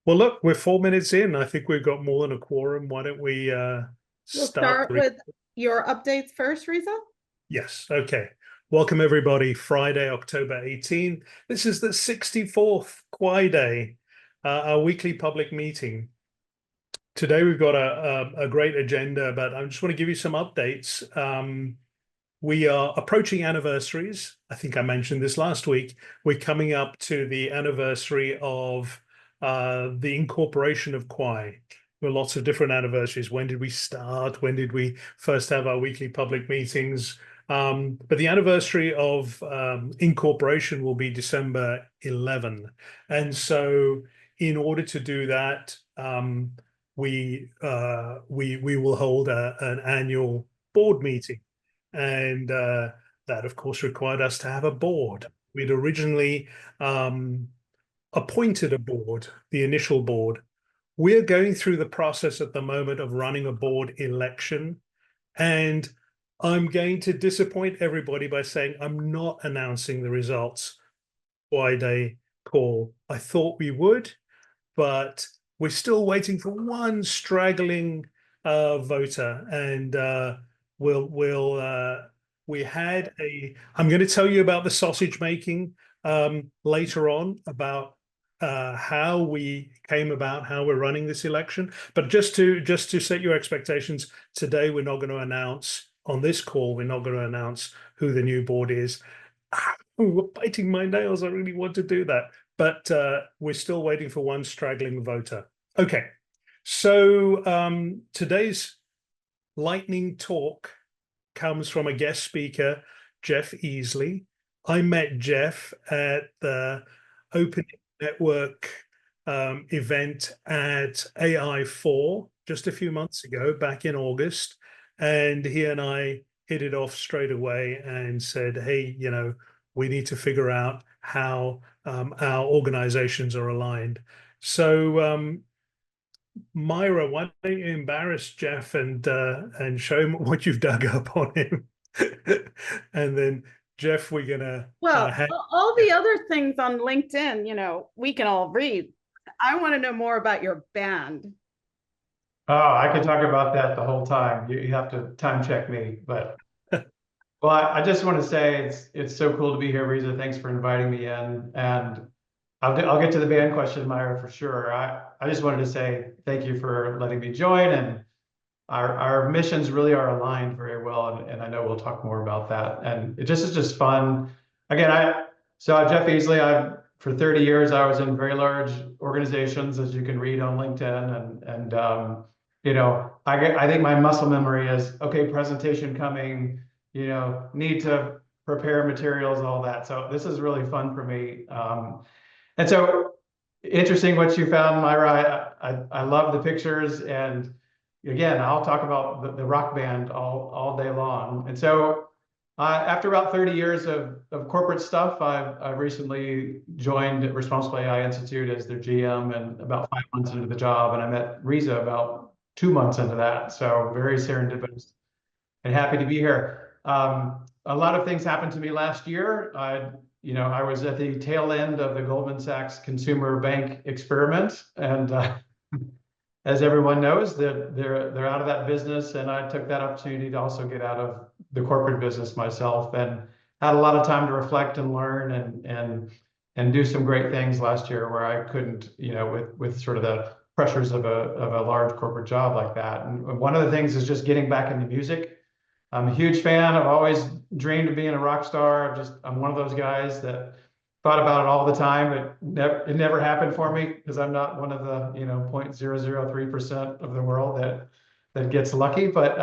Well, look, we're 4 minutes in. I think we've got more than a quorum. Why don't we We'll start start with your updates first, Reza. Yes, okay. Welcome everybody. Friday, October 18th. This is the 64th Kwaai Day, our weekly public meeting. Today we've got a great agenda, but I just want to give you some updates. We are approaching anniversaries. I think I mentioned this last week. We're coming up to the anniversary of the incorporation of Kwaai. There are lots of different anniversaries. When did we start? When did we first have our weekly public meetings? But the anniversary of incorporation will be December 11. And so in order to do that, we will hold an annual board meeting. And that, of course, required us to have a board. We'd originally appointed a board, the initial board. We're going through the process at the moment of running a board election. And I'm going to disappoint everybody by saying I'm not announcing the results Kwaai Day call. I thought we would, but we're still waiting for one straggling voter. And I'm going to tell you about the sausage making later on, about how we came about, how we're running this election. But just to set your expectations, today we're not going to announce on this call, we're not going to announce who the new board is. We're biting my nails. I really want to do that, but we're still waiting for one straggling voter. Okay, so today's lightning talk comes from a guest speaker, Jeff Easley. I met Jeff at the Open Network event at AI4 just a few months ago, back in August. And he and I hit it off straight away and said, hey, we need to figure out how our organizations are aligned. So Myra, why don't you embarrass Jeff and show him what you've dug up on him? And then Jeff, we're gonna Well, all the other things on LinkedIn, we can all read. I want to know more about your band. Oh, I could talk about that the whole time. You have to time check me, but well, I just want to say it's so cool to be here, Reza. Thanks for inviting me in, and I'll get to the band question, Myra, for sure. I just wanted to say thank you for letting me join, and our missions really are aligned very well, and I know we'll talk more about that. And it just is just fun. Again, I'm Jeff Easley. For 30 years I was in very large organizations, as you can read on LinkedIn, and I think my muscle memory is okay. Presentation coming. Need to prepare materials, all that. So this is really fun for me. And so interesting what you found, Myra. I love the pictures, and again, I'll talk about the rock band all day long. And so after about 30 years of corporate stuff, I've recently joined Responsible AI Institute as their GM, and about 5 months into the job, and I met Reza about 2 months into that. So very serendipitous and happy to be here. A lot of things happened to me last year. I was at the tail end of the Goldman Sachs consumer bank experiment, and as everyone knows, they're out of that business, and I took that opportunity to also get out of the corporate business myself, and had a lot of time to reflect and learn and do some great things last year where I couldn't, with sort of the pressures of a large corporate job like that. And one of the things is just getting back into music. I'm a huge fan. I've always dreamed of being a rock star. I'm one of those guys that thought about it all the time. It never happened for me because I'm not one of the 0.003% of the world that gets lucky. But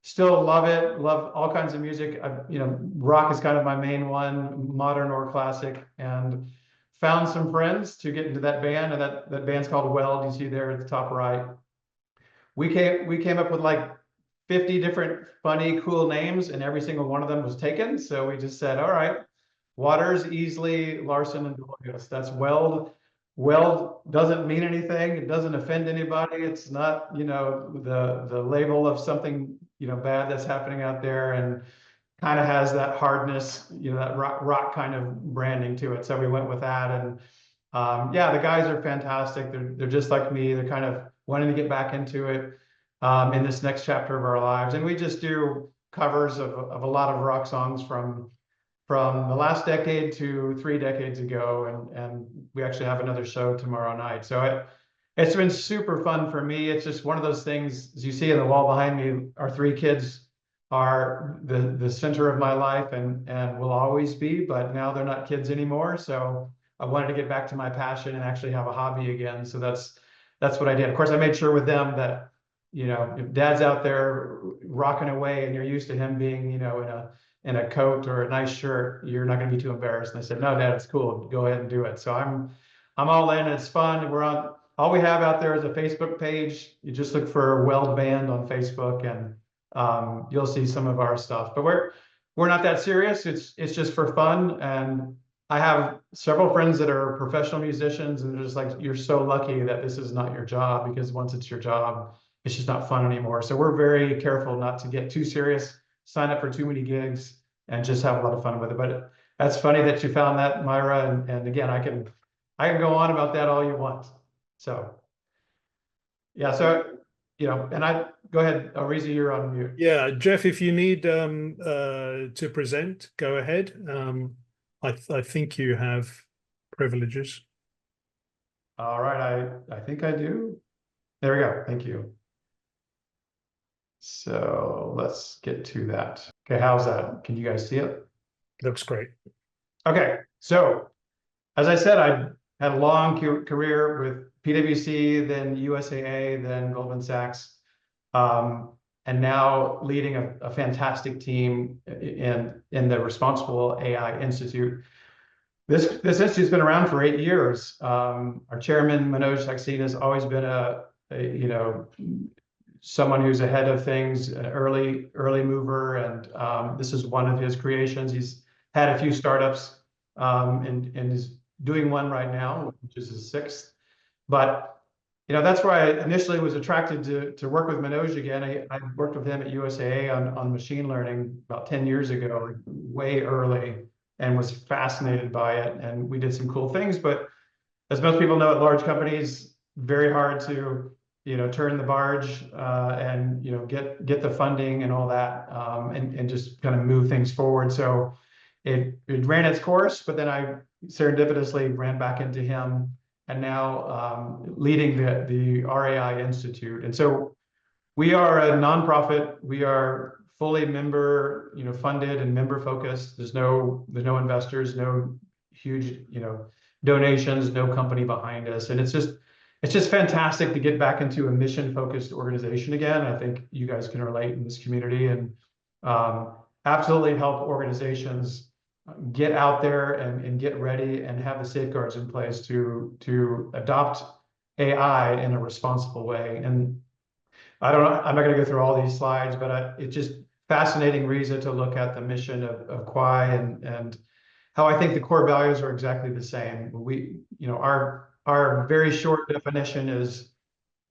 still love it. Love all kinds of music. Rock is kind of my main one, modern or classic. And found some friends to get into that band, and that band's called Weld. You see there at the top right. We came up with like 50 different funny, cool names, and every single one of them was taken. So we just said, all right, Waters, Easley, Larson, and Delius. That's Weld. Weld doesn't mean anything. It doesn't offend anybody. It's not, the label of something, bad that's happening out there, and kind of has that hardness, that rock kind of branding to it. So we went with that, and Yeah, the guys are fantastic. They're just like me. They're kind of wanting to get back into it in this next chapter of our lives. And we just do covers of a lot of rock songs from the last decade to 3 decades ago, and we actually have another show tomorrow night. So it's been super fun for me. It's just one of those things, as you see in the wall behind me, our 3 kids are the center of my life and will always be, but now they're not kids anymore. So I wanted to get back to my passion and actually have a hobby again. So that's what I did. Of course, I made sure with them that, you know, if dad's out there rocking away and you're used to him being, you know, in a coat or a nice shirt, you're not going to be too embarrassed. And I said, no, Dad, it's cool. Go ahead and do it. So I'm all in. It's fun. All we have out there is a Facebook page. You just look for Weld Band on Facebook, and you'll see some of our stuff. But we're not that serious. It's just for fun. And I have several friends that are professional musicians, and they're just like, you're so lucky that this is not your job, because once it's your job, it's just not fun anymore. So we're very careful not to get too serious, sign up for too many gigs, and just have a lot of fun with it. But that's funny that you found that, Myra. And again, I can go on about that all you want. So yeah, so you know, and I go ahead, Reza, you're on mute. Yeah, Jeff, if you need to present, go ahead. I think you have privileges. All right, I think I do. There we go. Thank you. So let's get to that. Okay, how's that? Can you guys see it? Looks great. Okay, so as I said, I had a long career with PwC, then USAA, then Goldman Sachs, and now leading a fantastic team in the Responsible AI Institute. This institute's been around for 8 years. Our chairman, Manoj Saxena, has always been you know, someone who's ahead of things, an early mover, and this is one of his creations. He's had a few startups, and is doing one right now, which is his 6th. But you know, that's why I initially was attracted to work with Manoj again. I worked with him at USAA on machine learning about 10 years ago, like way early, and was fascinated by it. And we did some cool things. But as most people know, at large companies, very hard to, you know, turn the barge and, you know, get the funding and all that, and just kind of move things forward. So it ran its course, but then I serendipitously ran back into him, and now leading the RAI Institute. And so we are a nonprofit. We are fully member, you know, funded and member focused. There's no investors, no huge, you know, donations, no company behind us. And it's just fantastic to get back into a mission focused organization again. I think you guys can relate in this community, and absolutely help organizations get out there and get ready and have the safeguards in place to adopt AI in a responsible way. And I don't know, I'm not going to go through all these slides, but it's just fascinating, Reza, to look at the mission of Kwaai and how I think the core values are exactly the same. We, you know, our very short definition is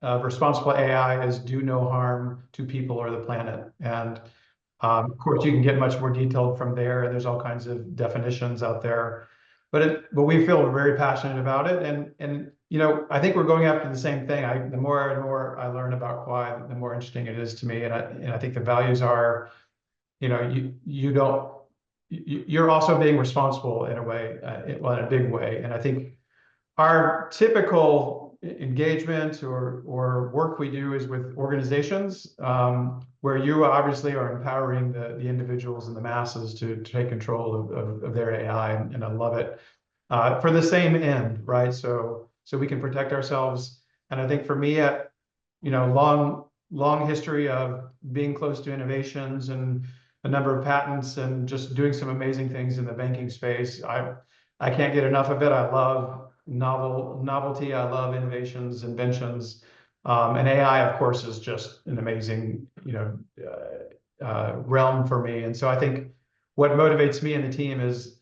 responsible AI is do no harm to people or the planet. And of course, you can get much more detailed from there. There's all kinds of definitions out there, but we feel very passionate about it. And you know, I think we're going after the same thing. The more and more I learn about Kwaai, the more interesting it is to me. And I think the values are, you know, you're also being responsible in a way, in a big way. And I think our typical engagement or work we do is with organizations, where you obviously are empowering the individuals and the masses to take control of their AI, and I love it, for the same end, right? So we can protect ourselves. And I think for me, you know, long history of being close to innovations and a number of patents and just doing some amazing things in the banking space. I can't get enough of it. I love novelty. I love innovations, inventions, and AI, of course, is just an amazing, you know, realm for me. And so I think what motivates me and the team is,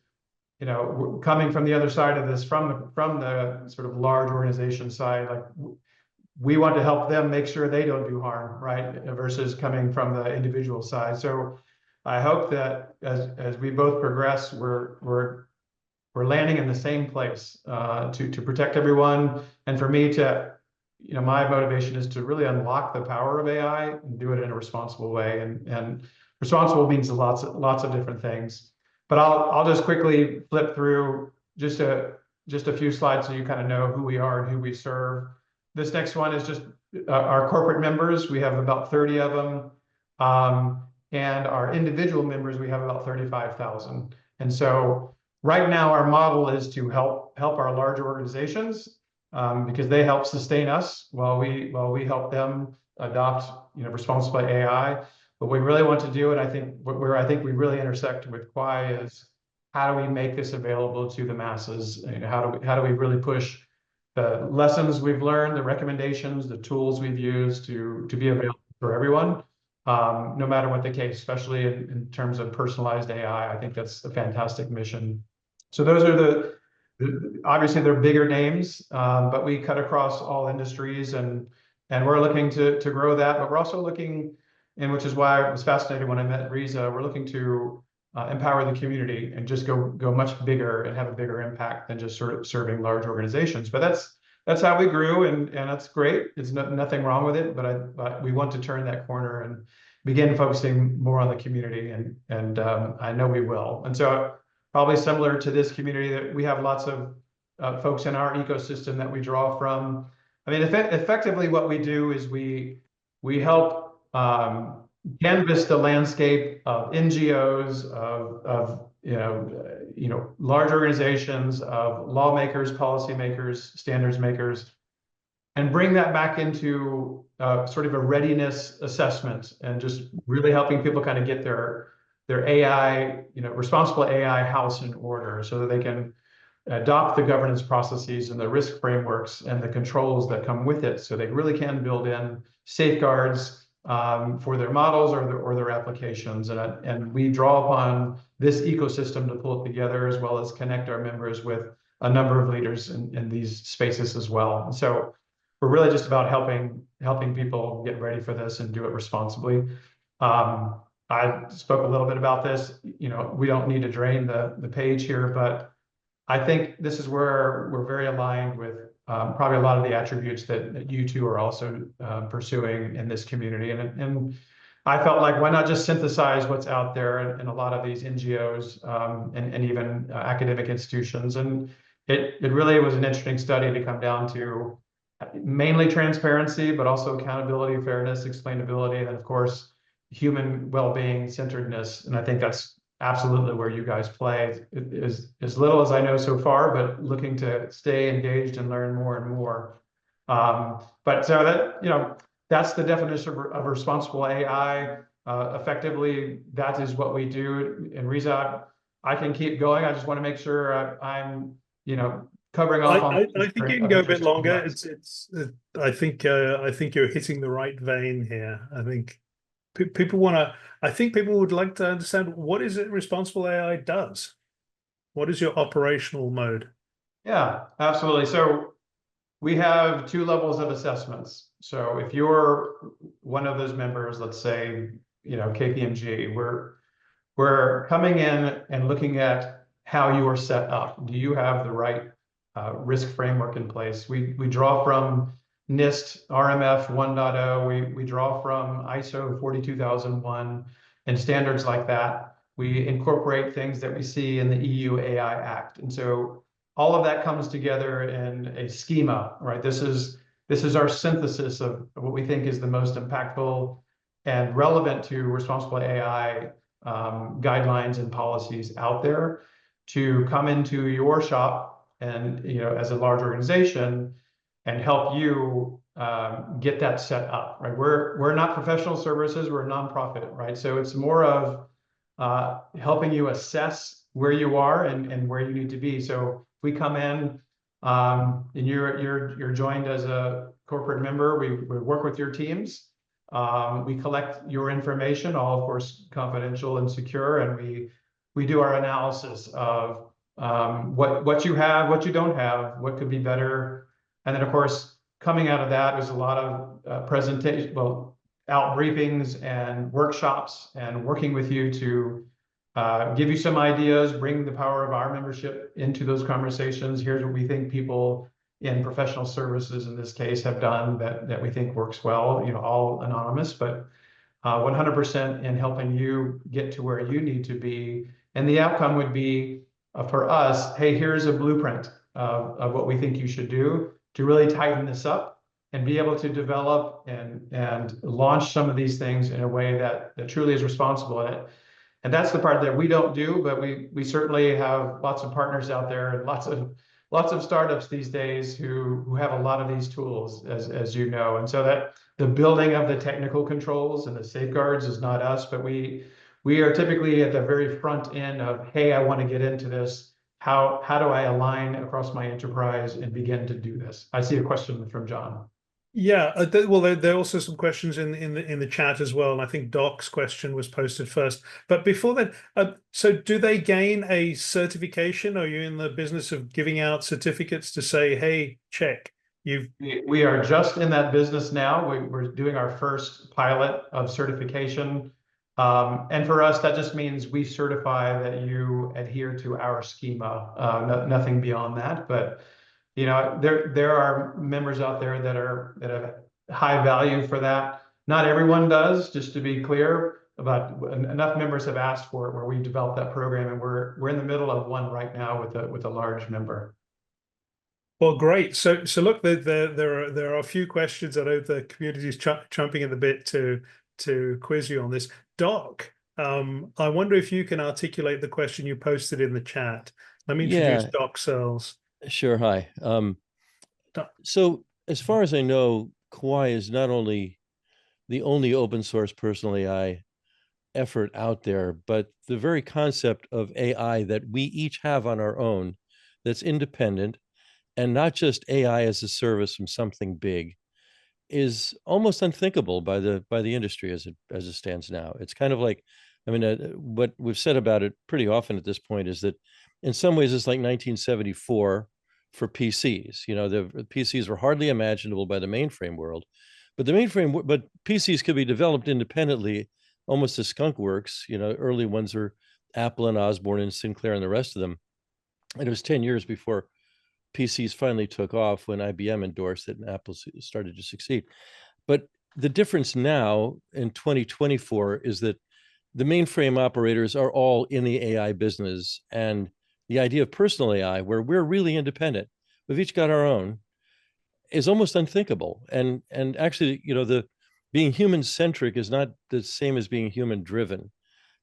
you know, coming from the other side of this, from the sort of large organization side, like we want to help them make sure they don't do harm, right? Versus coming from the individual side. So I hope that as we both progress, we're we're landing in the same place to protect everyone. And for me to, my motivation is to really unlock the power of AI and do it in a responsible way. And responsible means lots of different things. But I'll just quickly flip through just a few slides so you kind of know who we are and who we serve. This next one is just our corporate members. We have about 30 of them. And our individual members, we have about 35,000. And so right now, our model is to help our larger organizations because they help sustain us while we help them adopt responsible AI. What we really want to do, and I think where we really intersect with Kwaai is how do we make this available to the masses? How do we really push the lessons we've learned, the recommendations, the tools we've used to be available for everyone, no matter what the case, especially in terms of personalized AI. I think that's a fantastic mission. So those are obviously they're bigger names, but we cut across all industries and we're looking to grow that, but we're also looking, and which is why it was fascinating when I met Reza, we're looking to empower the community and just go much bigger and have a bigger impact than just sort of serving large organizations. But that's how we grew, and that's great. It's nothing wrong with it, but we want to turn that corner and begin focusing more on the community, and I know we will. And so probably similar to this community, that we have lots of folks in our ecosystem that we draw from. I mean, effectively what we do is we help canvas the landscape of NGOs, of large organizations, of lawmakers, policymakers, standards makers, and bring that back into sort of a readiness assessment, and just really helping people kind of get their AI, responsible AI house in order, so that they can adopt the governance processes and the risk frameworks and the controls that come with it, so they really can build in safeguards for their models or their applications. And we draw upon this ecosystem to pull it together, as well as connect our members with a number of leaders in these spaces as well. And so we're really just about helping people get ready for this and do it responsibly. I spoke a little bit about this. We don't need to drain the page here, but I think this is where we're very aligned with probably a lot of the attributes that you two are also pursuing in this community. And I felt like, why not just synthesize what's out there in a lot of these NGOs and even academic institutions. And it really was an interesting study to come down to mainly transparency, but also accountability, fairness, explainability, and then of course, human well-being, centeredness. And I think that's absolutely where you guys play. It is as little as I know so far, but looking to stay engaged and learn more and more. But so that, that's the definition of responsible AI. Effectively, that is what we do. And Reza, I can keep going. I just want to make sure I'm, covering off on. I think you can go a bit longer. I think you're hitting the right vein here. I think people would like to understand, what is it responsible AI does? What is your operational mode? Yeah, absolutely. So we have 2 levels of assessments. So if you're one of those members, let's say, KPMG, we're coming in and looking at how you are set up. Do you have the right risk framework in place? We draw from NIST RMF 1.0, we draw from ISO 42001 and standards like that. We incorporate things that we see in the EU AI Act. And so all of that comes together in a schema, right? This is our synthesis of what we think is the most impactful and relevant to responsible AI guidelines and policies out there, to come into your shop and, as a large organization, and help you get that set up, right? We're not professional services, we're a nonprofit, right? So it's more of helping you assess where you are and where you need to be. So if we come in and you're joined as a corporate member, we work with your teams. We collect your information, all of course confidential and secure, and we do our analysis of what you have, what you don't have, what could be better. And then, of course, coming out of that, there's a lot of out briefings and workshops, and working with you to give you some ideas, bring the power of our membership into those conversations. Here's what we think people in professional services in this case have done that we think works well, all anonymous, but 100% in helping you get to where you need to be. And the outcome would be for us, hey, here's a blueprint of what we think you should do to really tighten this up and be able to develop and launch some of these things in a way that truly is responsible. And that's the part that we don't do, but we certainly have lots of partners out there and lots of startups these days who have a lot of these tools, as you know. And so that the building of the technical controls and the safeguards is not us, but we are typically at the very front end of, hey, I want to get into this. How do I align across my enterprise and begin to do this? I see a question from John. Yeah, well, there are also some questions in the chat as well, and I think Doc's question was posted first. But before that, so do they gain a certification? Are you in the business of giving out certificates to say, "Hey, check, you've"? We are just in that business now. We're doing our first pilot of certification, and for us, that just means we certify that you adhere to our schema. Nothing beyond that, but. There are members out there that have high value for that. Not everyone does, just to be clear, but enough members have asked for it where we've developed that program, and we're in the middle of one right now with a large member. Well, great. So look, there are a few questions. I know the community is chomping at the bit to quiz you on this. Doc, I wonder if you can articulate the question you posted in the chat. Let me introduce Doc Searles. Sure. Hi. So as far as I know, Kwaai is not only the only open source personal AI effort out there, but the very concept of AI that we each have on our own that's independent and not just AI as a service from something big is almost unthinkable by the industry as it stands now. It's kind of like, I mean, what we've said about it pretty often at this point is that in some ways it's like 1974 for PCs. The PCs were hardly imaginable by the mainframe world, but PCs could be developed independently, almost as skunk works. Early ones are Apple and Osborne and Sinclair and the rest of them. And it was 10 years before PCs finally took off when IBM endorsed it and Apple started to succeed. But the difference now in 2024 is that the mainframe operators are all in the AI business, and the idea of personal AI, where we're really independent, we've each got our own, is almost unthinkable. And actually, the being human centric is not the same as being human driven.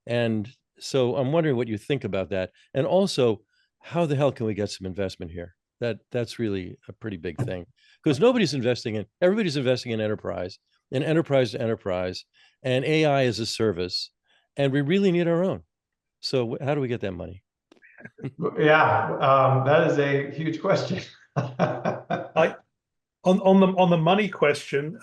And so I'm wondering what you think about that, and also how the hell can we get some investment here? That's really a pretty big thing, because everybody's investing in enterprise to enterprise, and AI as a service, and we really need our own. So how do we get that money? Yeah, that is a huge question. On the money question,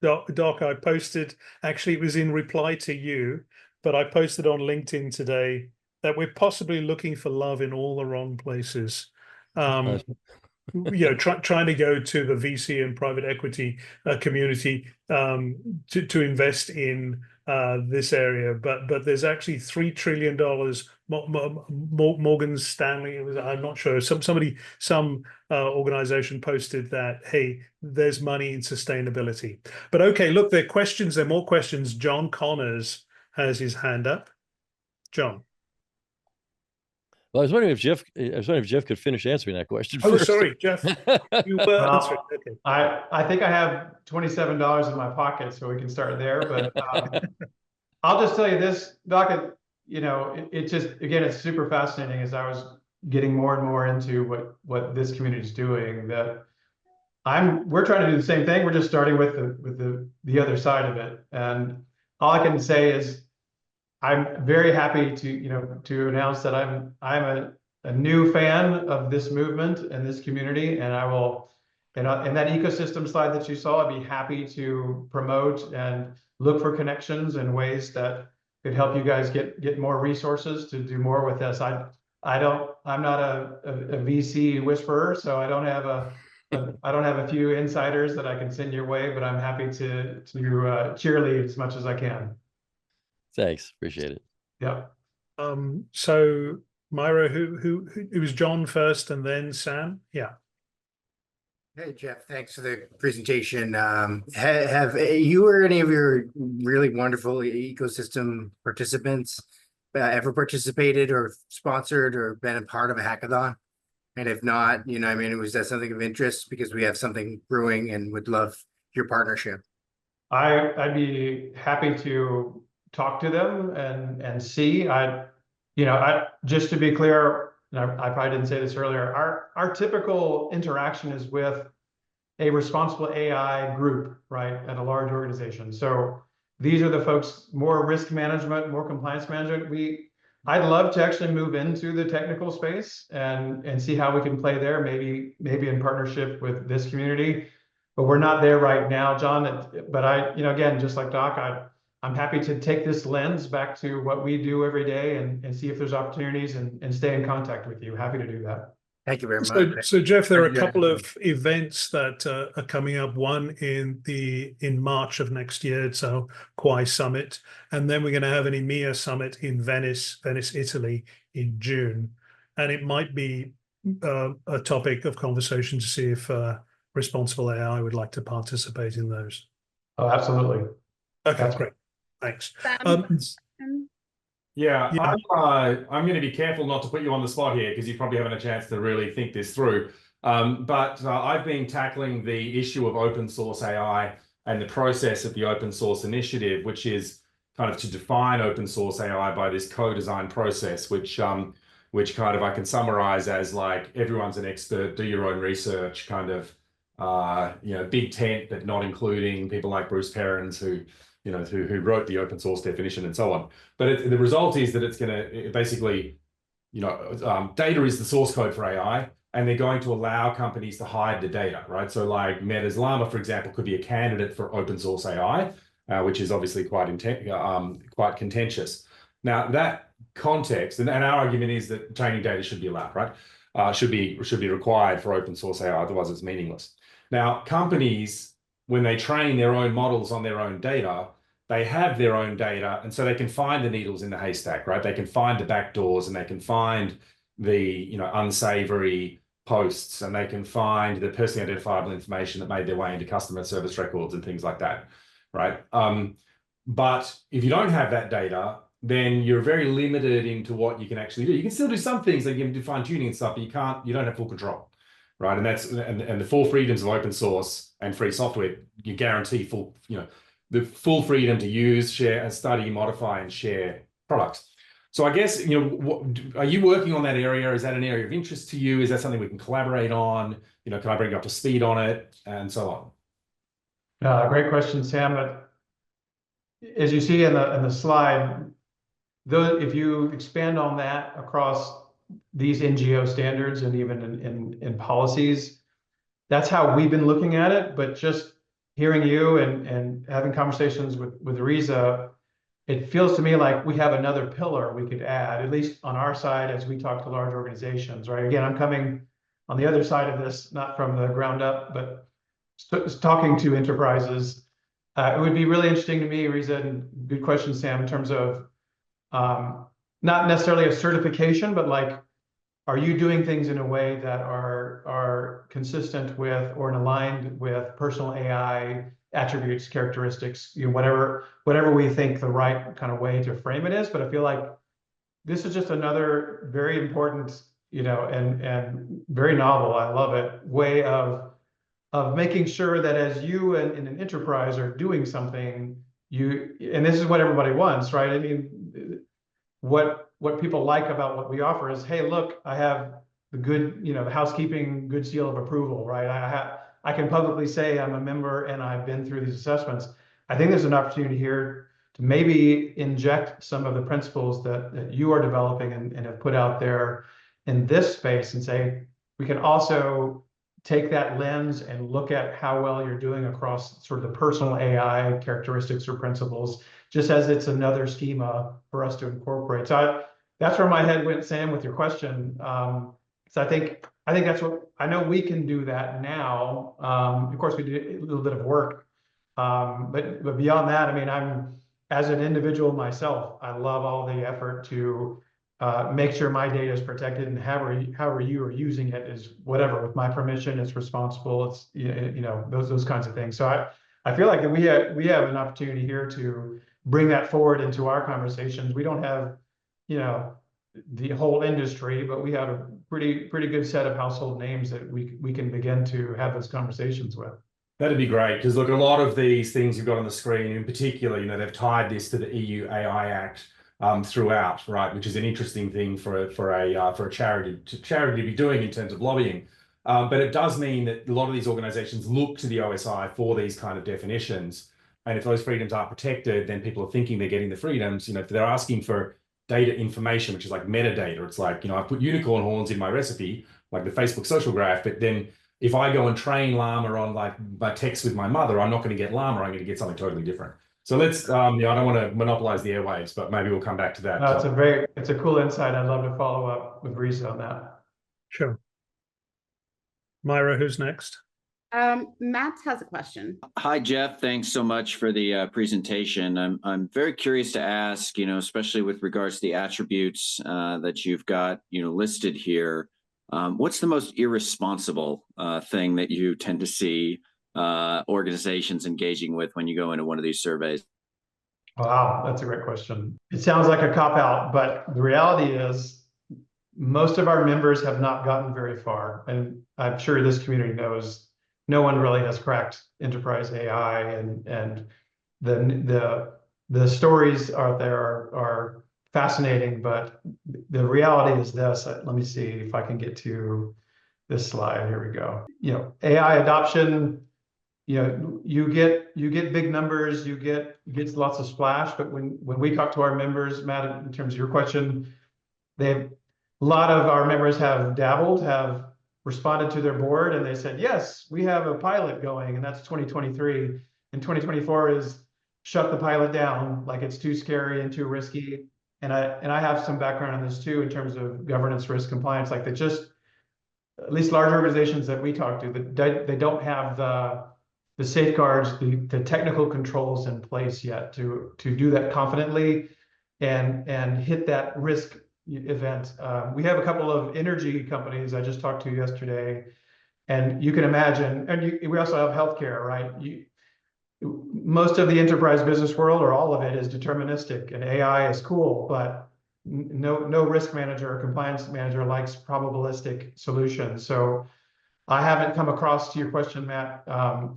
Doc, I posted, actually it was in reply to you, but I posted on LinkedIn today that we're possibly looking for love in all the wrong places. Trying to go to the VC and private equity community to invest in this area, but there's actually $3 trillion. Morgan Stanley, I'm not sure, some organization posted that, hey, there's money in sustainability. But okay, look, there are more questions. John Connors has his hand up. John. Well, I was wondering if Jeff could finish answering that question first. Oh, sorry, Jeff. You were answering. Okay. I think I have $27 in my pocket, so we can start there. But I'll just tell you this, Doc. It just, again, it's super fascinating as I was getting more and more into what this community is doing. That we're trying to do the same thing. We're just starting with the other side of it, and all I can say is, I'm very happy to announce that I'm a new fan of this movement and this community, and I will, in that ecosystem slide that you saw, I'd be happy to promote and look for connections and ways that could help you guys get more resources to do more with this. I'm not a VC whisperer, so I don't have a few insiders that I can send your way, but I'm happy to cheerlead as much as I can. Thanks. Appreciate it. Yeah. So Myra, it was John first and then Sam? Yeah. Hey, Jeff, thanks for the presentation. Have you or any of your really wonderful ecosystem participants ever participated or sponsored or been a part of a hackathon? And if not, you know, I mean, was that something of interest? Because we have something brewing and would love your partnership. I'd be happy to talk to them and see. Just to be clear, and I probably didn't say this earlier, our typical interaction is with a responsible AI group, right, at a large organization. So these are the folks, more risk management, more compliance management. I'd love to actually move into the technical space and see how we can play there, maybe in partnership with this community. But we're not there right now, John. But again, just like Doc, I'm happy to take this lens back to what we do every day and see if there's opportunities and stay in contact with you. Happy to do that. Thank you very much. So Jeff, there are a couple of events that are coming up. One in March of next year, so Kwaai Summit, and then we're going to have an EMEA Summit in Venice, Italy, in June, and it might be a topic of conversation to see if responsible AI would like to participate in those. Oh, absolutely. Okay, That's great. Thanks. Yeah, Yeah. I'm going to be careful not to put you on the spot here because you probably haven't a chance to really think this through. But I've been tackling the issue of open source AI and the process of the open source initiative, which is kind of to define open source AI by this co-design process, which kind of I can summarize as like everyone's an expert, do your own research, kind of big tent, but not including people like Bruce Perrins who wrote the open source definition and so on. But the result is that it's going to basically, data is the source code for AI, and they're going to allow companies to hide the data, right? So like Meta's Llama, for example, could be a candidate for open source AI, which is obviously quite contentious. Now that context, and our argument is that training data should be allowed, right? Should be required for open source AI, otherwise it's meaningless. Now companies, when they train their own models on their own data, they have their own data, and so they can find the needles in the haystack, right? They can find the back doors, and they can find the unsavory posts, and they can find the personally identifiable information that made their way into customer service records and things like that, right? But if you don't have that data, then you're very limited into what you can actually do. You can still do some things, like you can do fine tuning and stuff, but you don't have full control, right? And that's and the four freedoms of open source and free software, you guarantee the full freedom to use, share, and study, modify, and share products. So I guess, are you working on that area? Is that an area of interest to you? Is that something we can collaborate on? Can I bring you up to speed on it, and so on? Great question, Sam. But as you see in the slide, if you expand on that across these NGO standards and even in policies, that's how we've been looking at it. But just hearing you and having conversations with Reza, it feels to me like we have another pillar we could add, at least on our side as we talk to large organizations, right? Again, I'm coming on the other side of this, not from the ground up, but talking to enterprises. It would be really interesting to me, Reza, and good question, Sam, in terms of not necessarily a certification, but like, are you doing things in a way that are consistent with or aligned with personal AI attributes, characteristics, whatever we think the right kind of way to frame it is? But I feel like this is just another very important, and very novel, I love it, way of making sure that as you in an enterprise are doing something, and this is what everybody wants, right? I mean, what people like about what we offer is, hey, look, I have the good, the housekeeping good seal of approval, right? I can publicly say I'm a member and I've been through these assessments. I think there's an opportunity here to maybe inject some of the principles that you are developing and have put out there in this space and say, we can also take that lens and look at how well you're doing across sort of the personal AI characteristics or principles, just as it's another schema for us to incorporate. So that's where my head went, Sam, with your question. So I think that's what I know we can do that now. Of course, we do a little bit of work, but beyond that, I mean, I'm as an individual myself, I love all the effort to make sure my data is protected, and however you are using it is whatever, with my permission, it's responsible. It's, you know, those kinds of things. So I feel like we have an opportunity here to bring that forward into our conversations. We don't have, you know, the whole industry, but we have a pretty good set of household names that we can begin to have those conversations with. That'd be great, because look, a lot of these things you've got on the screen, in particular, you know, they've tied this to the EU AI Act throughout, right? Which is an interesting thing for a charity to be doing in terms of lobbying. But it does mean that a lot of these organizations look to the OSI for these kind of definitions. And if those freedoms aren't protected, then people are thinking they're getting the freedoms. You know, if they're asking for data information, which is like metadata, it's like, you know, I put unicorn horns in my recipe, like the Facebook social graph, but then if I go and train llama on like my text with my mother, I'm not going to get llama, I'm going to get something totally different. So let's, you know, I don't want to monopolize the airwaves, but maybe we'll come back to that. It's a cool insight. I'd love to follow up with Reza on that. Sure. Myra, who's next? Matt has a question. Hi, Jeff. Thanks so much for the presentation. I'm very curious to ask, you know, especially with regards to the attributes that you've got, you know, listed here. What's the most irresponsible thing that you tend to see organizations engaging with when you go into one of these surveys? Wow, that's a great question. It sounds like a cop-out, but the reality is most of our members have not gotten very far. And I'm sure this community knows no one really has cracked enterprise AI, and the stories out there are fascinating, but the reality is this. Let me see if I can get to this slide. Here we go. You know, AI adoption, you know, you get big numbers, you get lots of splash, but when we talk to our members, Matt, in terms of your question, a lot of our members have dabbled, have responded to their board, and they said, yes, we have a pilot going, and that's 2023. And 2024 is shut the pilot down, like it's too scary and too risky. And I have some background on this too, in terms of governance, risk, compliance. Like, they just, at least large organizations that we talk to, that they don't have the safeguards, the technical controls in place yet to do that confidently and hit that risk event. We have a couple of energy companies I just talked to yesterday, and you can imagine, and we also have healthcare, right? Most of the enterprise business world, or all of it, is deterministic, and AI is cool, but no risk manager or compliance manager likes probabilistic solutions. So I haven't come across, to your question, Matt,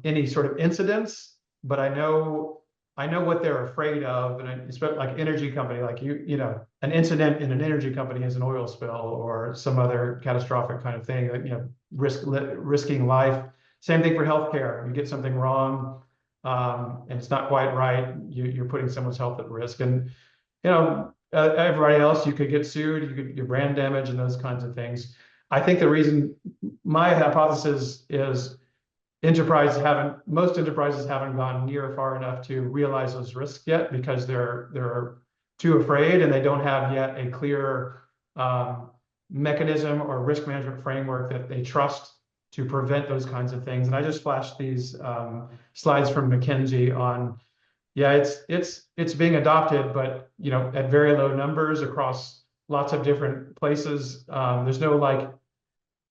any sort of incidents, but I know what they're afraid of, and it's like energy company, like you know, an incident in an energy company is an oil spill or some other catastrophic kind of thing that, you know, risking life. Same thing for healthcare. You get something wrong, and it's not quite right, you're putting someone's health at risk. And, you know, everybody else, you could get sued, you could get brand damage and those kinds of things. I think the reason, my hypothesis is, most enterprises haven't gone near far enough to realize those risks yet, because they're too afraid, and they don't have yet a clear mechanism or risk management framework that they trust to prevent those kinds of things. And I just flashed these slides from McKinsey on, yeah, it's being adopted, but, you know, at very low numbers across lots of different places. There's no like,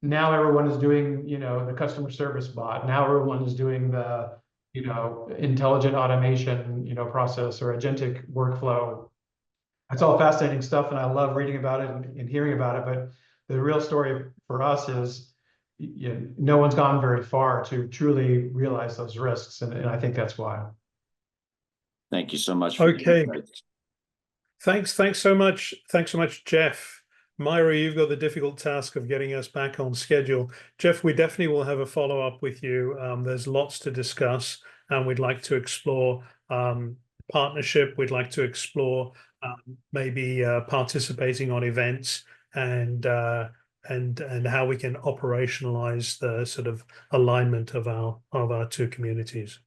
now everyone is doing, you know, the customer service bot. Now everyone is doing the, you know, intelligent automation, you know, process or agentic workflow. It's all fascinating stuff, and I love reading about it and hearing about it. But the real story for us is, you know, no one's gone very far to truly realize those risks, and I think that's why. Thank you so much. For Okay. Thanks so much. Thanks so much, Jeff. Myra, you've got the difficult task of getting us back on schedule. Jeff, we definitely will have a follow-up with you. There's lots to discuss, and we'd like to explore partnership. We'd like to explore maybe participating on events and how we can operationalize the sort of alignment of our two communities.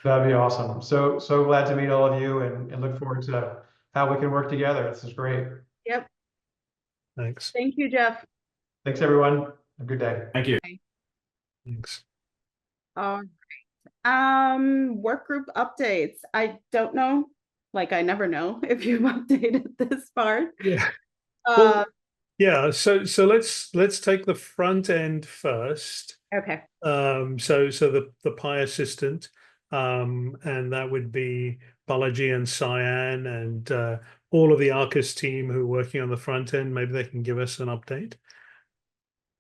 That'd be awesome. So glad to meet all of you, and look forward to how we can work together. This is great. Yep. Thanks. Thank you, Jeff. Thanks, everyone. Have a good day. Thank you. Thanks. All right. Work group updates. I don't know, like I never know if you've updated this part. Yeah. Well, yeah, so let's take the front end first. Okay. So the Pi assistant, and that would be Balaji and Cyan and all of the Arcus team who are working on the front end. Maybe they can give us an update,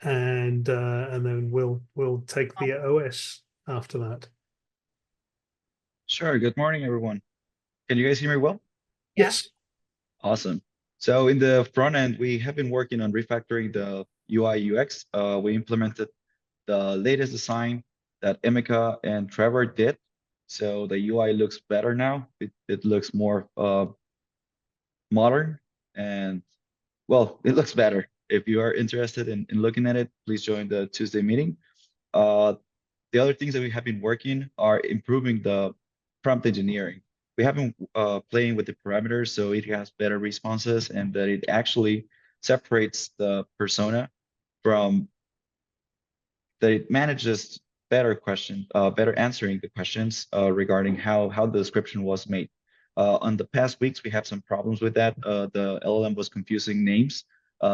and then we'll take the OS after that. Sure. Good morning, everyone. Can you guys hear me well? Yes. Awesome. So in the front end, we have been working on refactoring the UI UX. We implemented the latest design that Emeka and Trevor did. So the UI looks better now. It looks more modern, and well, it looks better. If you are interested in looking at it, please join the Tuesday meeting. The other things that we have been working are improving the prompt engineering. We have been playing with the parameters so it has better responses and that it actually separates the persona from that it manages better answering the questions regarding how the description was made. On the past weeks, we have some problems with that. The LLM was confusing names.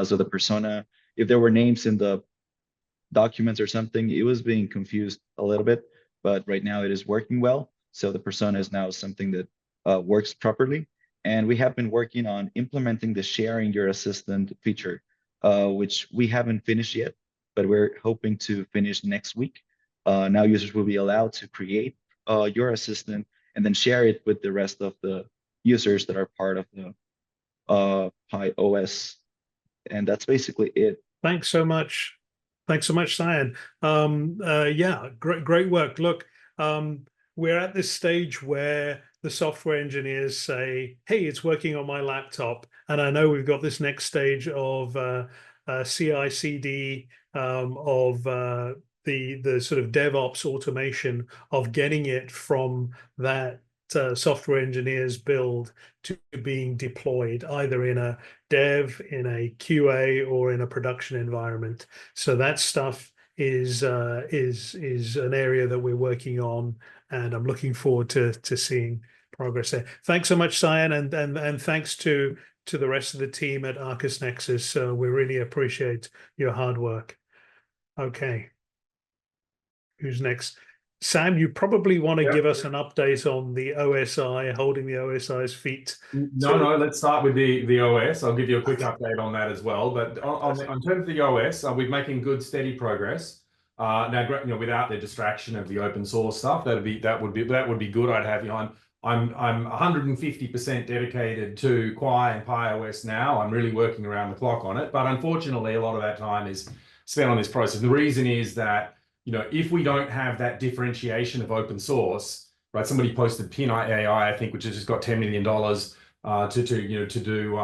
So the persona, if there were names in the documents or something, it was being confused a little bit, but right now it is working well. So the persona is now something that works properly. And we have been working on implementing the sharing your assistant feature, which we haven't finished yet, but we're hoping to finish next week. Now users will be allowed to create your assistant and then share it with the rest of the users that are part of the Pi OS. And that's basically it. Thanks so much. Thanks so much, Cyan. Yeah, great work. Look, we're at this stage where the software engineers say, hey, it's working on my laptop. And I know we've got this next stage of CI/CD, of the sort of DevOps automation of getting it from that software engineers build to being deployed either in a dev, in a QA, or in a production environment. So that stuff is an area that we're working on, and I'm looking forward to seeing progress there. Thanks so much, Cyan, and thanks to the rest of the team at Arcus Nexus. We really appreciate your hard work. Okay, who's next? Sam, you probably want to give us an update on the OSI, holding the OSI's feet. No, let's start with the OS. I'll give you a quick update on that as well. But on terms of the OS, we're making good, steady progress. Now, without the distraction of the open source stuff, that would be good. I'd have, I'm 150% dedicated to Kwaai and Pi OS now. I'm really working around the clock on it. But unfortunately, a lot of that time is spent on this process. The reason is that if we don't have that differentiation of open source, right? Somebody posted Pin AI, I think, which has just got $10 million to do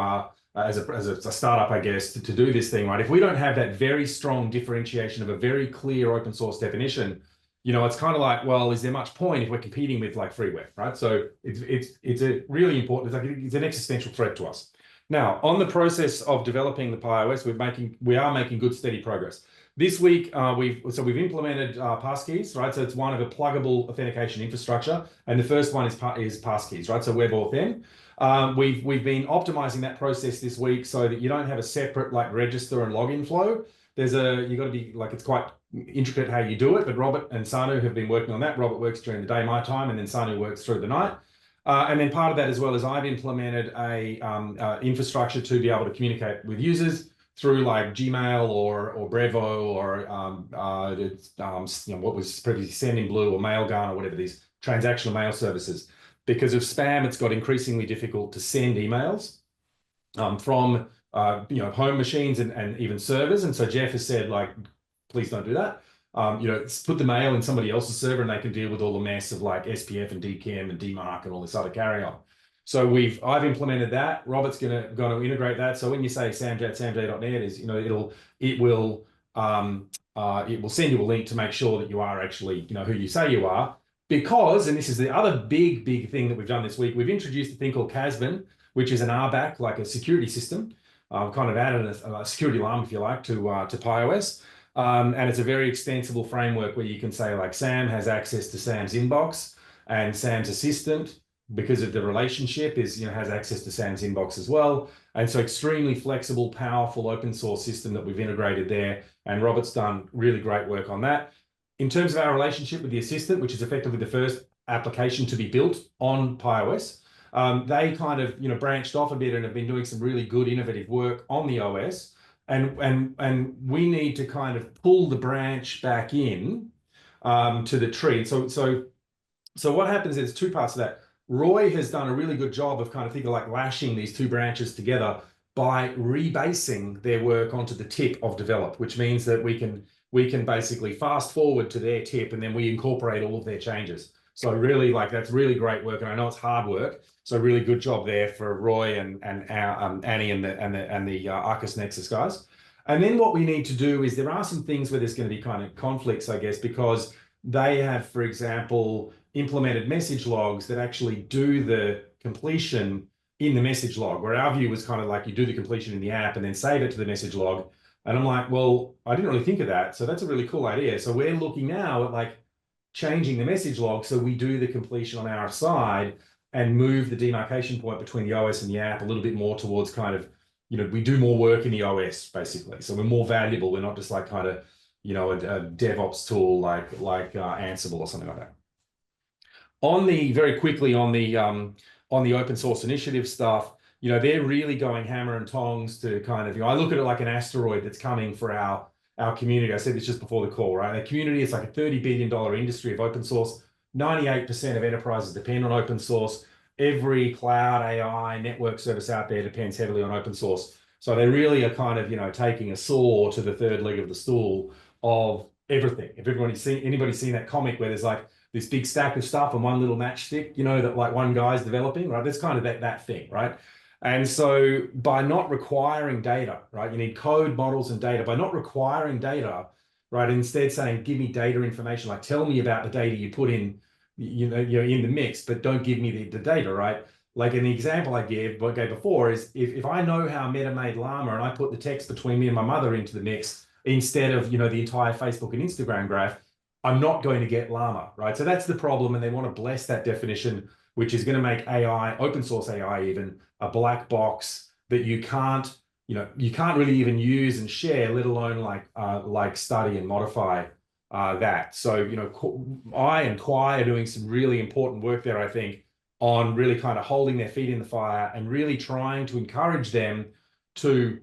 as a startup, I guess, to do this thing, right? If we don't have that very strong differentiation of a very clear open source definition, it's kind of like, well, is there much point if we're competing with like freeware, right? So it's a really important, it's an existential threat to us. Now, on the process of developing the Pi OS, we are making good, steady progress. This week, we've implemented passkeys, right? So it's one of a pluggable authentication infrastructure, and the first one is passkeys, right? So WebAuthn. We've been optimizing that process this week so that you don't have a separate like register and login flow. You got to be like, it's quite intricate how you do it, but Robert and Sanu have been working on that. Robert works during the day, my time, and then Sanu works through the night. And then part of that as well is I've implemented a infrastructure to be able to communicate with users through like Gmail or Brevo or what was previously Sendinblue or Mailgun or whatever, these transactional mail services. Because of spam, it's got increasingly difficult to send emails from home machines and even servers. And so Jeff has said, like, please don't do that. Put the mail in somebody else's server and they can deal with all the mess of like SPF and DKIM and DMARC and all this other carry on. So I've implemented that. Robert's going to integrate that. So when you say samj@samj.net, it will send you a link to make sure that you are actually who you say you are. Because, and this is the other big thing that we've done this week, we've introduced a thing called Casbin, which is an RBAC, like a security system. Kind of added a security alarm, if you like, to Pi OS. And it's a very extensible framework where you can say like Sam has access to Sam's inbox and Sam's assistant because of the relationship, has access to Sam's inbox as well. And so extremely flexible, powerful open source system that we've integrated there. And Robert's done really great work on that. In terms of our relationship with the assistant, which is effectively the first application to be built on PieOS, they kind of branched off a bit and have been doing some really good innovative work on the OS. And we need to kind of pull the branch back in to the tree. So what happens is two parts of that. Roy has done a really good job of kind of thinking like lashing these two branches together by rebasing their work onto the tip of develop, which means that we can basically fast forward to their tip and then we incorporate all of their changes. So really, that's really great work, and I know it's hard work. So really good job there for Roy and Annie and the Arcus Nexus guys. And then what we need to do is there are some things where there's going to be kind of conflicts, I guess, because they have, for example, implemented message logs that actually do the completion in the message log, where our view was kind of like you do the completion in the app and then save it to the message log. And I'm like, well, I didn't really think of that. So that's a really cool idea. So we're looking now at like changing the message log so we do the completion on our side and move the demarcation point between the OS and the app a little bit more towards kind of, we do more work in the OS basically. So we're more valuable. We're not just like kind of, a DevOps tool like Ansible or something like that. Very quickly on the open source initiative stuff, they're really going hammer and tongs to kind of, I look at it like an asteroid that's coming for our community. I said this just before the call, right? The community is like a $30 billion industry of open source. 98% of enterprises depend on open source. Every cloud, AI, network service out there depends heavily on open source. So they really are kind of, taking a saw to the third leg of the stool of everything. If anybody seen that comic where there's like this big stack of stuff and one little matchstick, that like one guy's developing, right? That's kind of that thing, right? And so by not requiring data, right? You need code, models, and data. By not requiring data, right? Instead saying, give me data information, like tell me about the data you put in, in the mix, but don't give me the data, right? Like an example I gave before is if I know how Meta made Llama and I put the text between me and my mother into the mix instead of, the entire Facebook and Instagram graph, I'm not going to get Llama, right? So that's the problem. And they want to bless that definition, which is going to make AI, open source AI even, a black box that you can't really even use and share, let alone like study and modify that. So, I and Kwaai are doing some really important work there, I think, on really kind of holding their feet in the fire and really trying to encourage them to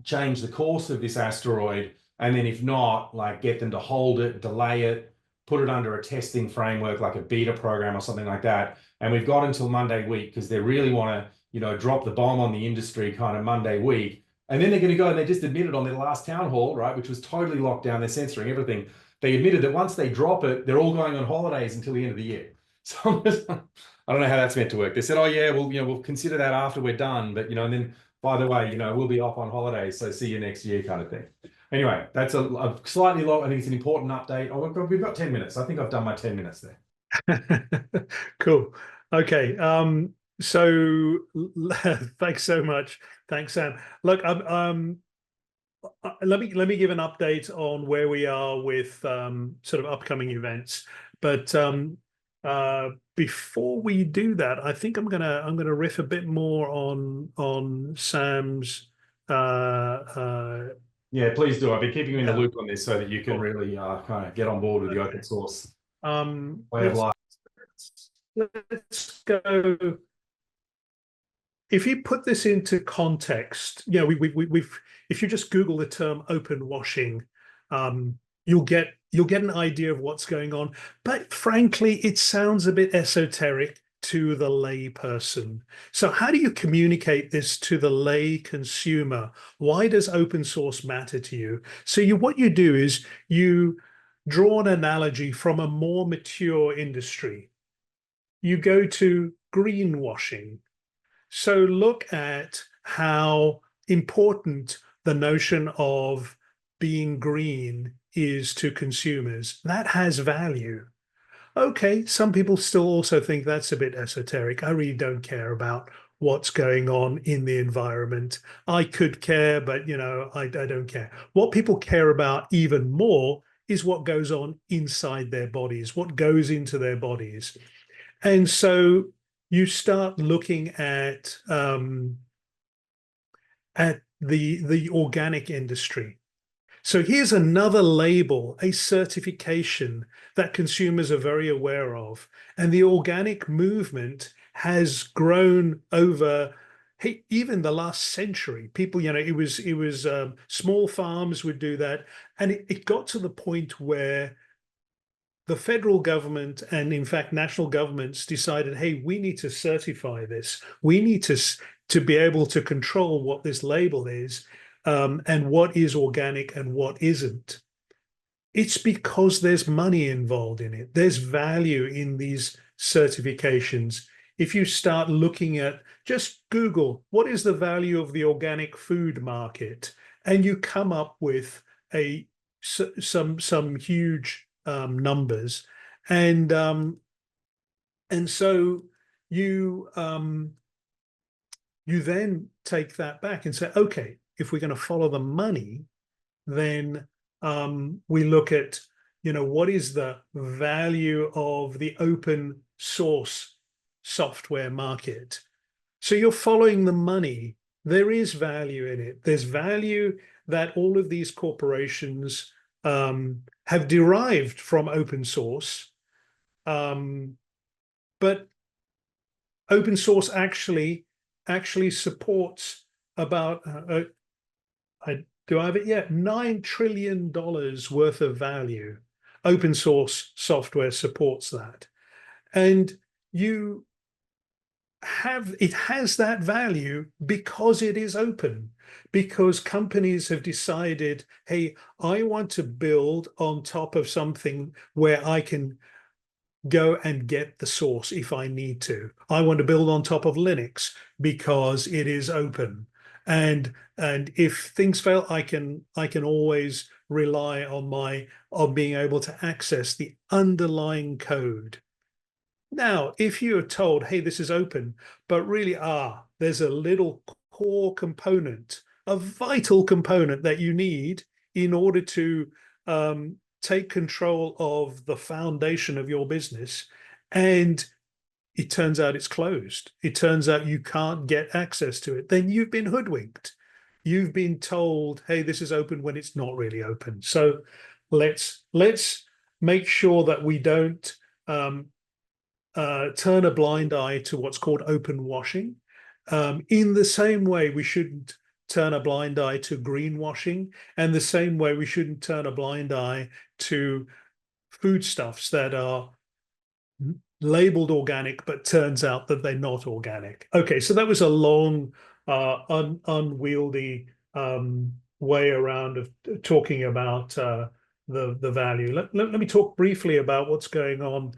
change the course of this asteroid. And then if not, like get them to hold it, delay it, put it under a testing framework, like a beta program or something like that. And we've got until Monday week because they really want to, drop the bomb on the industry kind of Monday week. And then they're going to go, and they just admitted on their last town hall, right, which was totally locked down, they're censoring everything. They admitted that once they drop it, they're all going on holidays until the end of the year. So I don't know how that's meant to work. They said, oh yeah, we'll consider that after we're done. But, and then by the way, we'll be off on holidays. So see you next year kind of thing. Anyway, that's a slightly long, I think it's an important update. Oh, we've got 10 minutes. I think I've done my 10 minutes there. Cool. Okay. So thanks so much. Thanks, Sam. Look, let me give an update on where we are with sort of upcoming events. But before we do that, I think I'm gonna riff a bit more on Sam's. Yeah, please do. I'll be keeping you in the loop on this so that you can really kind of get on board with the open source way of life. Let's go. If you put this into context, we've if you just Google the term open washing, you'll get an idea of what's going on. But frankly, it sounds a bit esoteric to the lay person. So how do you communicate this to the lay consumer? Why does open source matter to you? So what you do is you draw an analogy from a more mature industry. You go to greenwashing. So look at how important the notion of being green is to consumers. That has value. Okay, some people still also think that's a bit esoteric. I really don't care about what's going on in the environment. I could care, but I don't care. What people care about even more is what goes on inside their bodies, what goes into their bodies. And so you start looking at the organic industry. So here's another label, a certification that consumers are very aware of. And the organic movement has grown over even the last century. People, it was small farms would do that. And it got to the point where the federal government and in fact national governments decided, hey, we need to certify this. We need to be able to control what this label is, and what is organic and what isn't. It's because there's money involved in it. There's value in these certifications. If you start looking at, just Google, what is the value of the organic food market? And you come up with some huge numbers. And so you then take that back and say, okay, if we're going to follow the money, then we look at, what is the value of the open source software market? So you're following the money. There is value in it. There's value that all of these corporations have derived from open source. But open source actually supports about, do I have it yet? $9 trillion worth of value. Open source software supports that. And it has that value because it is open, because companies have decided, hey, I want to build on top of something where I can go and get the source if I need to. I want to build on top of Linux because it is open. And if things fail, I can always rely on being able to access the underlying code. Now, if you're told, hey, this is open, but really, there's a little core component, a vital component that you need in order to take control of the foundation of your business, and it turns out it's closed. It turns out you can't get access to it. Then you've been hoodwinked. You've been told, hey, this is open when it's not really open. So let's make sure that we don't turn a blind eye to what's called open washing. In the same way, we shouldn't turn a blind eye to greenwashing, and the same way we shouldn't turn a blind eye to foodstuffs that are labeled organic, but turns out that they're not organic. Okay, so that was a long, unwieldy way around of talking about the value. Let me talk briefly about what's going on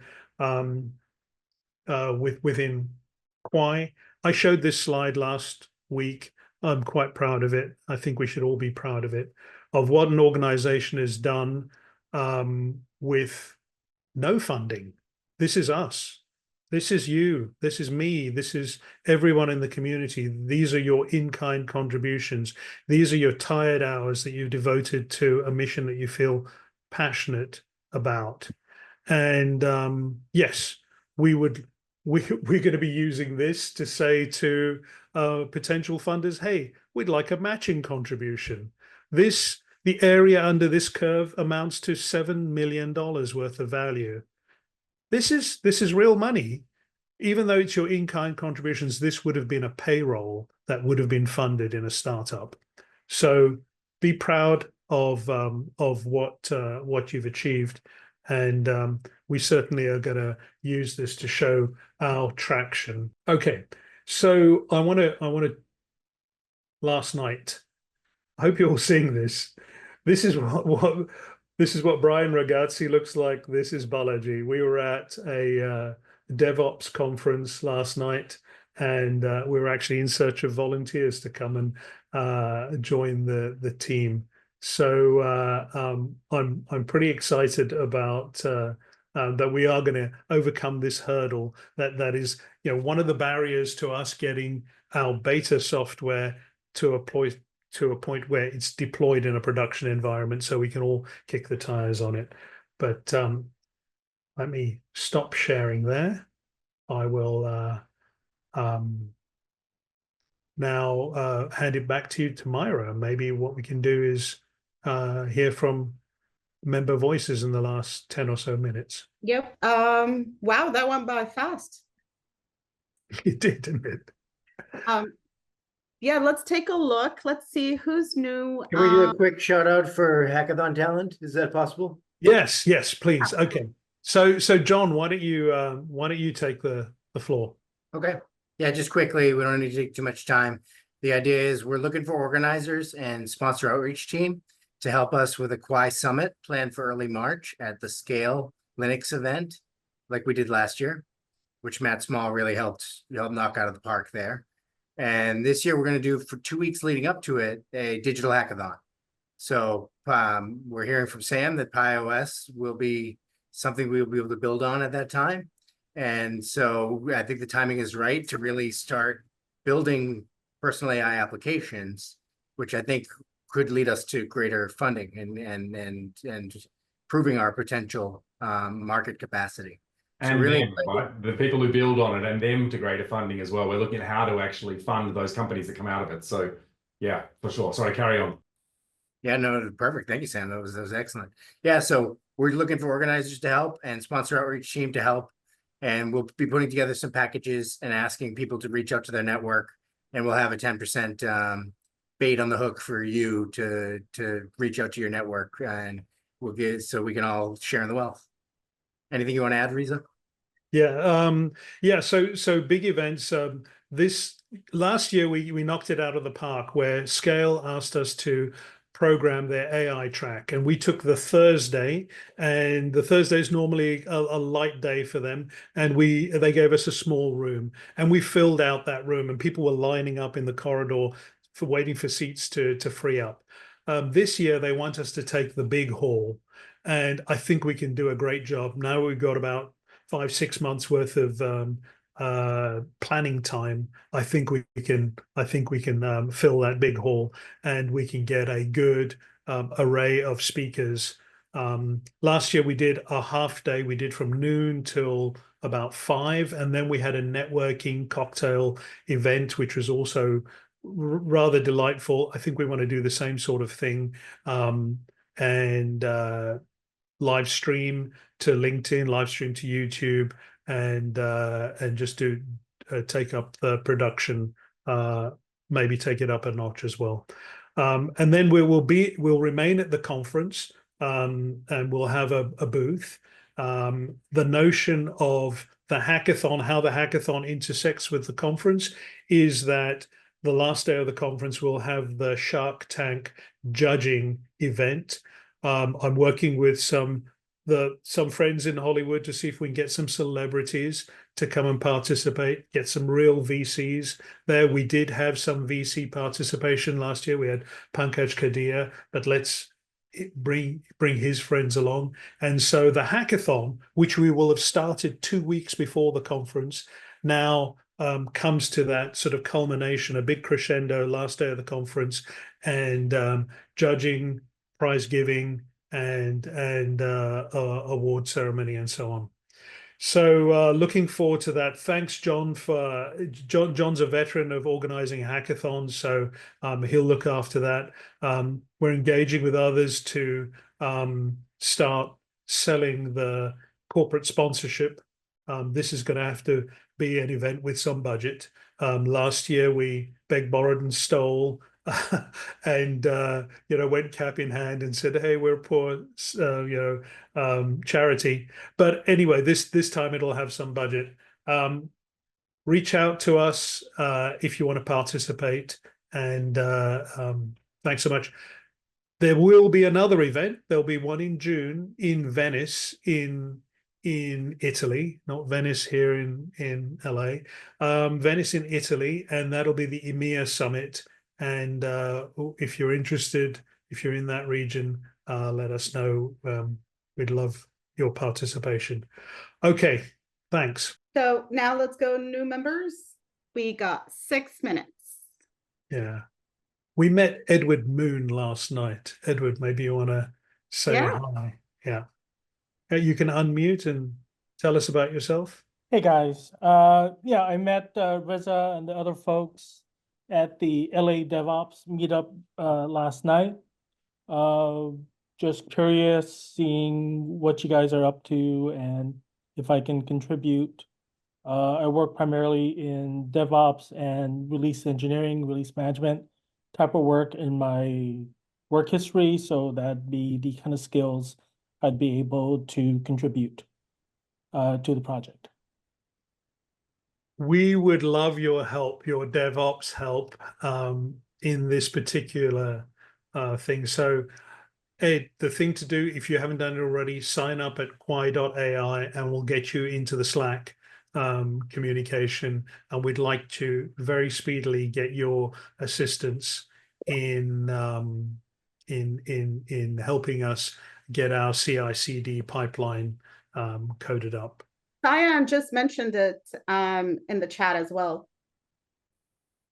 within Kwaai. I showed this slide last week. I'm quite proud of it. I think we should all be proud of it, of what an organization has done with no funding. This is us. This is you. This is me. This is everyone in the community. These are your in-kind contributions. These are your tired hours that you've devoted to a mission that you feel passionate about. And yes, we're going to be using this to say to potential funders, hey, we'd like a matching contribution. The area under this curve amounts to $7 million worth of value. This is real money. Even though it's your in-kind contributions, this would have been a payroll that would have been funded in a startup. So be proud of what you've achieved. And we certainly are going to use this to show our traction. Okay, so I want to last night. I hope you're all seeing this. This is what Brian Ragazzi looks like. This is Balaji. We were at a DevOps conference last night, and we were actually in search of volunteers to come and join the team. So I'm pretty excited about that we are going to overcome this hurdle. That is, one of the barriers to us getting our beta software to a point where it's deployed in a production environment, so we can all kick the tires on it. But let me stop sharing there. I will now hand it back to you, to Myra. Maybe what we can do is hear from member voices in the last 10 or so minutes. Yep. Wow, that went by fast. It did, didn't it? Yeah, let's take a look. Let's see who's new. Can we do a quick shout out for hackathon talent? Is that possible? Yes, please. Okay. So John, why don't you take the floor? Okay. Yeah, just quickly, we don't need to take too much time. The idea is we're looking for organizers and sponsor outreach team to help us with a Kwaai Summit planned for early March at the Scale Linux event, like we did last year, which Matt Small really helped knock out of the park there. And this year we're going to do, for 2 weeks leading up to it, a digital hackathon. So we're hearing from Sam that PyOS will be something we'll be able to build on at that time. And so I think the timing is right to really start building personal AI applications, which I think could lead us to greater funding and proving our potential market capacity. And so really, them, right? The people who build on it, and them to greater funding as well. We're looking at how to actually fund those companies that come out of it. So yeah, for sure. Sorry, carry on. Yeah, no, perfect. Thank you, Sam. That was excellent. Yeah, so we're looking for organizers to help and sponsor outreach team to help. And we'll be putting together some packages and asking people to reach out to their network. And we'll have a 10% bait on the hook for you to reach out to your network, and we'll get, so we can all share in the wealth. Anything you want to add, Reza? Yeah, so big events. This last year we knocked it out of the park, where Scale asked us to program their AI track, and we took the Thursday, and the Thursday is normally a light day for them, and they gave us a small room, and we filled out that room, and people were lining up in the corridor for waiting for seats to free up. This year they want us to take the big hall, and I think we can do a great job. Now we've got about 5-6 months worth of planning time. I think we can fill that big hall, and we can get a good array of speakers. Last year we did a half day. We did from noon till about 5, and then we had a networking cocktail event, which was also rather delightful. I think we want to do the same sort of thing, and live stream to LinkedIn, live stream to YouTube, and just do take up the production, maybe take it up a notch as well. And then we'll remain at the conference, and we'll have a booth. The notion of the hackathon, how the hackathon intersects with the conference, is that the last day of the conference we'll have the Shark Tank judging event. I'm working with some friends in Hollywood to see if we can get some celebrities to come and participate, get some real VCs there. We did have some VC participation last year. We had Pankaj Kadia, but let's bring his friends along. And so the hackathon, which we will have started 2 weeks before the conference, now comes to that sort of culmination, a big crescendo last day of the conference, and judging, prize giving, and award ceremony, and so on. So looking forward to that. Thanks, John. John's a veteran of organizing hackathons, so he'll look after that. We're engaging with others to start selling the corporate sponsorship. This is going to have to be an event with some budget. Last year we begged, borrowed, and stole, and went cap in hand and said, hey, we're a poor charity. But anyway, this time it'll have some budget. Reach out to us if you want to participate, and thanks so much. There will be another event. There'll be one in June in Venice, in Italy, not Venice here in LA, Venice in Italy, and that'll be the EMEA Summit. And if you're interested, if you're in that region, let us know. We'd love your participation. Okay, thanks. So now let's go new members. We got 6 minutes. Yeah. We met Edward Moon last night. Edward, maybe you want to say hi. Yeah. You can unmute and tell us about yourself. Hey guys, yeah, I met Reza and the other folks at the LA DevOps meetup last night. Just curious, seeing what you guys are up to and if I can contribute. I work primarily in DevOps and release engineering, release management type of work in my work history, so that'd be the kind of skills I'd be able to contribute to the project. We would love your help, your DevOps help, in this particular thing. So, Ed, the thing to do, if you haven't done it already, sign up at Kwaai.ai and we'll get you into the Slack communication. And we'd like to very speedily get your assistance in helping us get our CI/CD pipeline coded up. Cyan just mentioned it in the chat as well,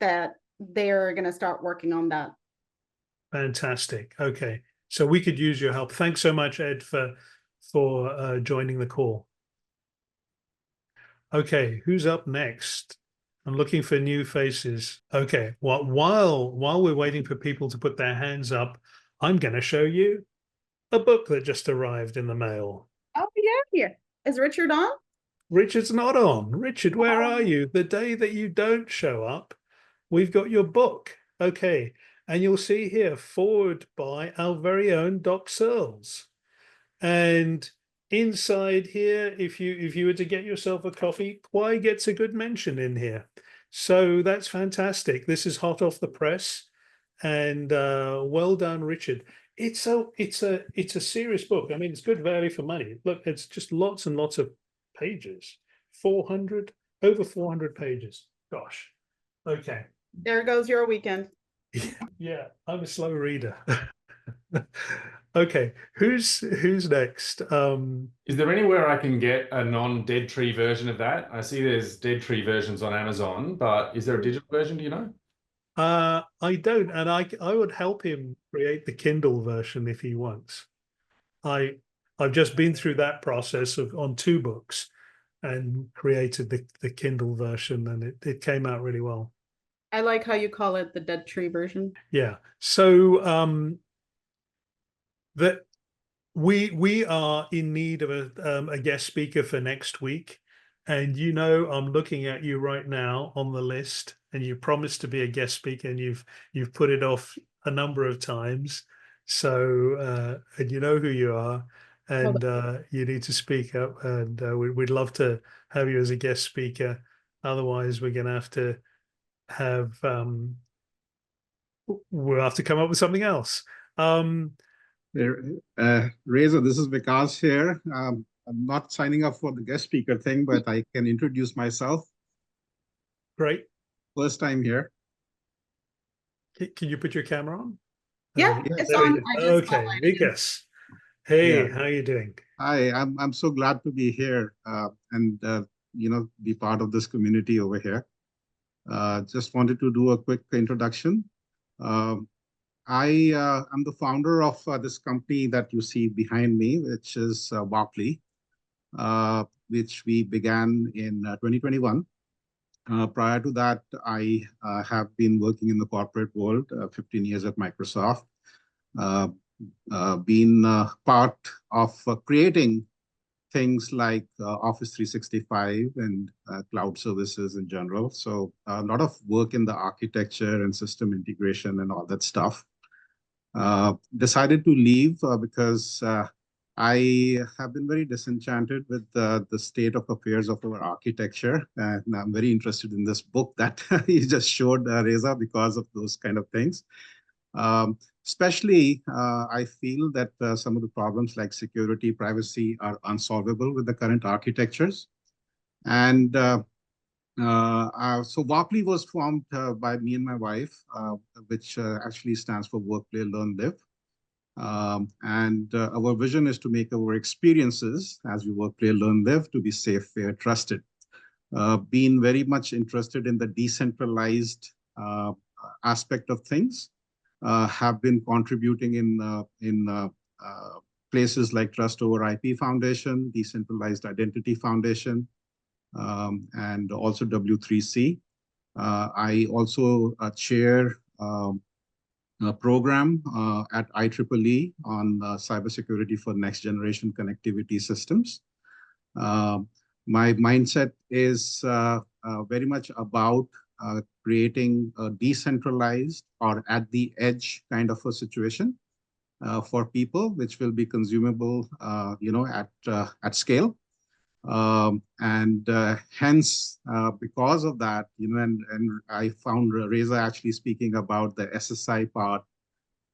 that they're going to start working on that. Fantastic. Okay, so we could use your help. Thanks so much, Ed, for joining the call. Okay, who's up next? I'm looking for new faces. Okay, well, while we're waiting for people to put their hands up, I'm going to show you a book that just arrived in the mail. Oh, yeah. Is Richard on? Richard's not on. Richard, where are you? The day that you don't show up, we've got your book. Okay, and you'll see here, forward by our very own Doc Searles. And inside here, if you were to get yourself a coffee, Kwaai gets a good mention in here. So that's fantastic. This is hot off the press, and well done, Richard. It's a serious book. I mean, it's good value for money. Look, it's just lots and lots of pages. Over 400 pages. Gosh. Okay. There goes your weekend. Yeah, I'm a slow reader. Okay, who's next? Is there anywhere I can get a non-dead tree version of that? I see there's dead tree versions on Amazon, but is there a digital version? Do you know? I don't, and I would help him create the Kindle version if he wants. I've just been through that process on 2 books and created the Kindle version, and it came out really well. I like how you call it the dead tree version. Yeah. So that we are in need of a guest speaker for next week, and I'm looking at you right now on the list, and you promised to be a guest speaker, and you've put it off a number of times. So and you know who you are, and you need to speak up, and we'd love to have you as a guest speaker. Otherwise, we're going to we'll have to come up with something else. Reza, this is Vikas here. I'm not signing up for the guest speaker thing, but I can introduce myself. Great. First time here. Can you put your camera on? Yeah, it's on. Okay, Vikas. Hey, Yeah. how are you doing? Hi, I'm so glad to be here and be part of this community over here. Just wanted to do a quick introduction. I am the founder of this company that you see behind me, which is Weekly, which we began in 2021. Prior to that, I have been working in the corporate world, 15 years at Microsoft, been part of creating things like Office 365 and cloud services in general. So a lot of work in the architecture and system integration and all that stuff. Decided to leave because I have been very disenchanted with the state of affairs of our architecture. And I'm very interested in this book that you just showed, Reza, because of those kind of things. Especially, I feel that some of the problems like security, privacy are unsolvable with the current architectures. And so Weekly was formed by me and my wife, which actually stands for Work, Play, Learn, Live. And our vision is to make our experiences as we work, play, learn, live to be safe, fair, trusted. Being very much interested in the decentralized aspect of things, have been contributing in places like Trust Over IP Foundation, Decentralized Identity Foundation, and also W3C. I also chair a program at IEEE on cybersecurity for next generation connectivity systems. My mindset is very much about creating a decentralized or at the edge kind of a situation for people, which will be consumable, at scale. Hence, because of that, and I found Reza actually speaking about the SSI part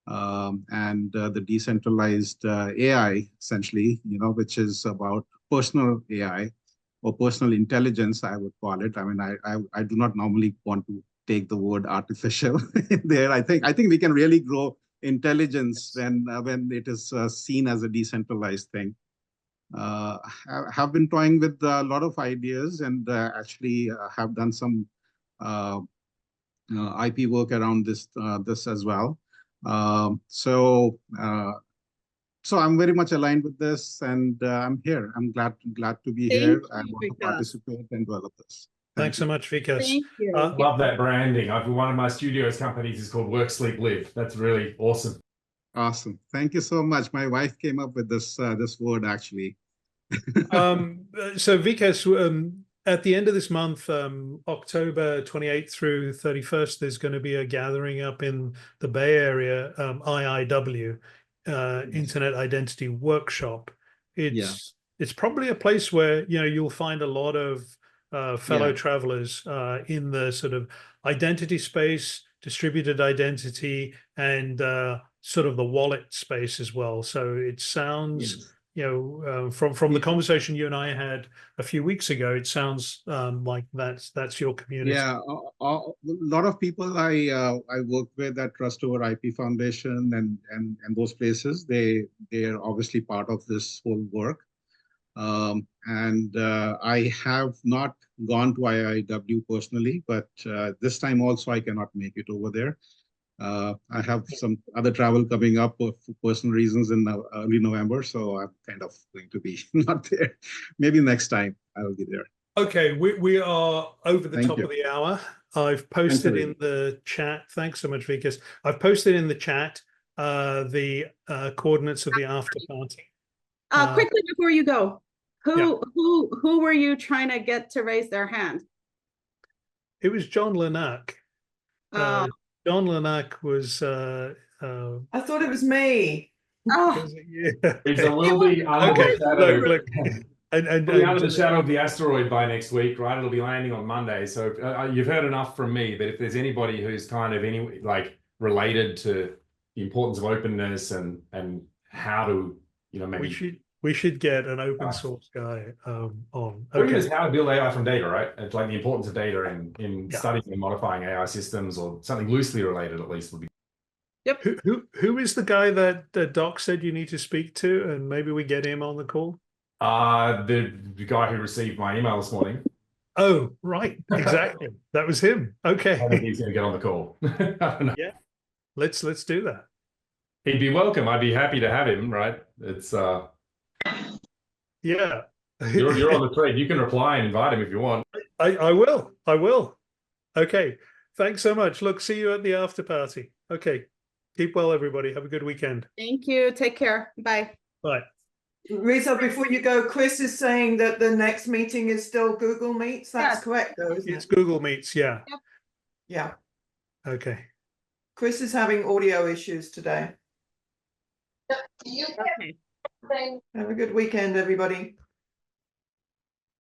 and the decentralized AI, essentially, which is about personal AI or personal intelligence, I would call it. I mean, I do not normally want to take the word artificial there. I think we can really grow intelligence when it is seen as a decentralized thing. Have been toying with a lot of ideas and actually have done some IP work around this as well. So I'm very much aligned with this, and I'm here. I'm glad to be here. I want to participate and develop this. Thanks so much, Vikas. Thank you. Love that branding. One of my studios companies is called Work, Sleep, Live. That's really awesome. Awesome. Thank you so much. My wife came up with this word actually. So Vikas, at the end of this month, October 28th through 31st, there's going to be a gathering up in the Bay Area, IIW, Internet Identity Workshop. It's probably a place where you'll find a lot of fellow travelers in the sort of identity space, distributed identity, and sort of the wallet space as well. So it sounds, from the conversation you and I had a few weeks ago, it sounds like that's your community. Yeah, a lot of people I work with at Trust Over IP Foundation and those places, they are obviously part of this whole work. I have not gone to IIW personally, but this time also I cannot make it over there. I have some other travel coming up for personal reasons in early November, so I'm kind of going to be not there. Maybe next time I will be there. Okay, we are over the top of the hour. I've posted in the chat. Thanks so much, Vikas. I've posted in the chat the coordinates of the after party. Quickly before you go, who were you trying to get to raise their hand? It was John Lanack. John Lanack was. I thought it was me. Oh, It will be under the shadow. Look. And under the shadow of the asteroid by next week, right? It'll be landing on Monday. So you've heard enough from me. But if there's anybody who's kind of related to the importance of openness and how to maybe we should get an open source guy on. Or even how to build AI from data, right? It's like the importance of data in studying and modifying AI systems, or something loosely related at least would be. Yep. Who is the guy that Doc said you need to speak to, and maybe we get him on the call? The guy who received my email this morning. Oh, right, exactly. That was him. Okay. I think he's going to get on the call. Yeah, let's do that. He'd be welcome. I'd be happy to have him. Right? It's yeah. You're on the thread. You can reply and invite him if you want. I will. Okay. Thanks so much. Look, see you at the after party. Okay. Keep well, everybody. Have a good weekend. Thank you. Take care. Bye. Bye. Reza, before you go, Chris is saying that the next meeting is still Google Meets. That's correct, though, isn't It's Google Meets, yeah. Yep. Yeah. Okay. Chris is having audio issues today. Okay. Have a good weekend, everybody.